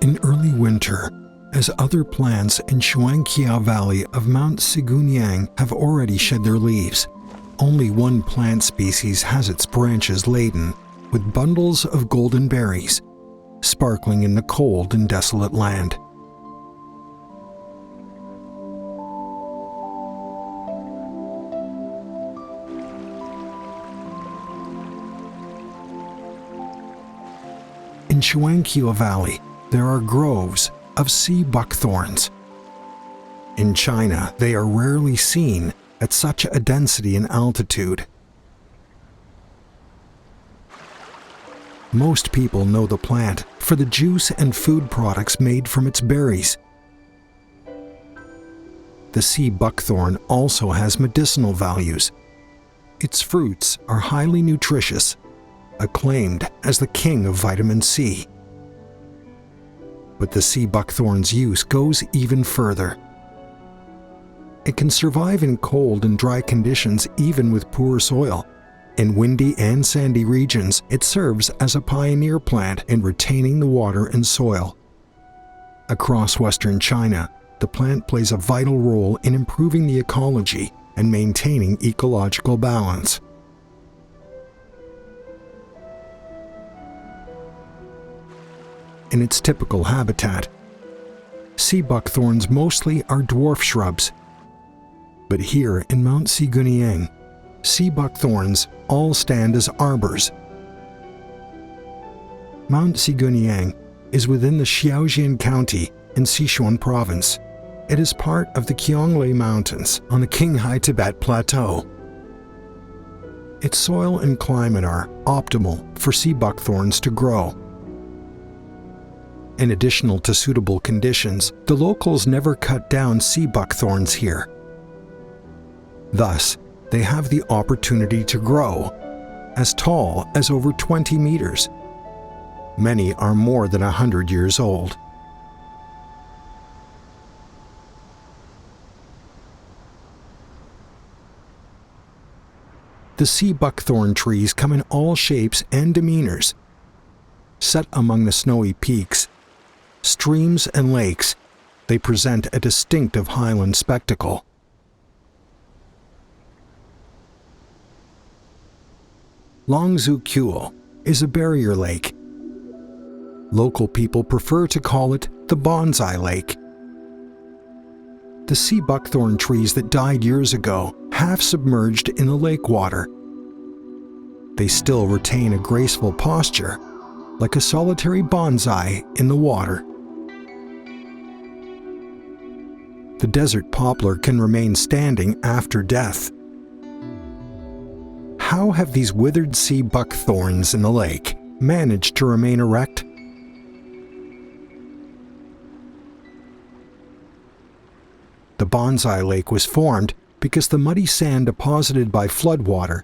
In early winter, as other plants in Shuangqiao Valley of Mount Siguniang have already shed their leaves, only one plant species has its branches laden with bundles of golden berries, sparkling in the cold and desolate land. In Shuangqiao Valley, there are groves of sea buckthorns. In China, they are rarely seen at such a density and altitude. Most people know the plant for the juice and food products made from its berries. The sea buckthorn also has medicinal values. Its fruits are highly nutritious, acclaimed as the king of vitamin C. But the sea buckthorn's use goes even further. It can survive in cold and dry conditions even with poor soil. In windy and sandy regions, it serves as a pioneer plant in retaining the water and soil. Across western China, the plant plays a vital role in improving the ecology and maintaining ecological balance. In its typical habitat, sea buckthorns mostly are dwarf shrubs. But here in Mount Siguniang, sea buckthorns all stand as arbors. Mount Siguniang is within the Xiaojian County in Sichuan Province. It is part of the Qionglei Mountains on the Qinghai Tibet Plateau. Its soil and climate are optimal for sea buckthorns to grow. In addition to suitable conditions, the locals never cut down sea buckthorns here. Thus, they have the opportunity to grow as tall as over 20 meters. Many are more than 100 years old. The sea buckthorn trees come in all shapes and demeanors. Set among the snowy peaks, streams and lakes, they present a distinctive highland spectacle. Longzhou Kuo is a barrier lake. Local people prefer to call it the bonsai lake. The sea buckthorn trees that died years ago have submerged in the lake water. They still retain a graceful posture, like a solitary bonsai in the water. The desert poplar can remain standing after death. How have these withered sea buckthorns in the lake managed to remain erect? The bonsai lake was formed because the muddy sand deposited by floodwater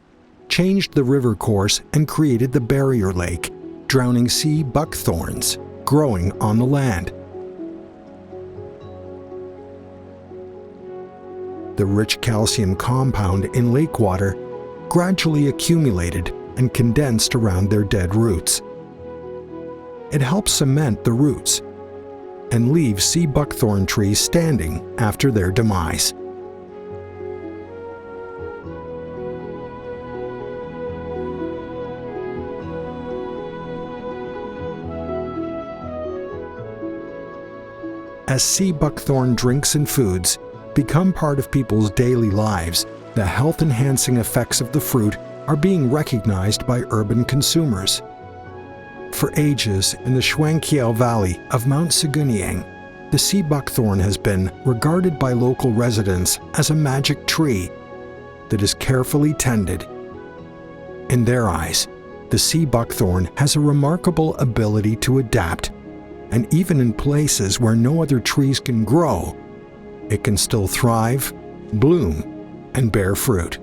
changed the river course and created the barrier lake, drowning sea buckthorns growing on the land. The rich calcium compound in lake water gradually accumulated and condensed around their dead roots. It helps cement the roots and leaves sea buckthorn trees standing after their demise. As sea buckthorn drinks and foods become part of people's daily lives, the health-enhancing effects of the fruit are being recognized by urban consumers. For ages in the Shuangqiao Valley of Mount Siguniang, the sea buckthorn has been regarded by local residents as a magic tree that is carefully tended. In their eyes, the sea buckthorn has a remarkable ability to adapt, and even in places where no other trees can grow, it can still thrive, bloom, and bear fruit.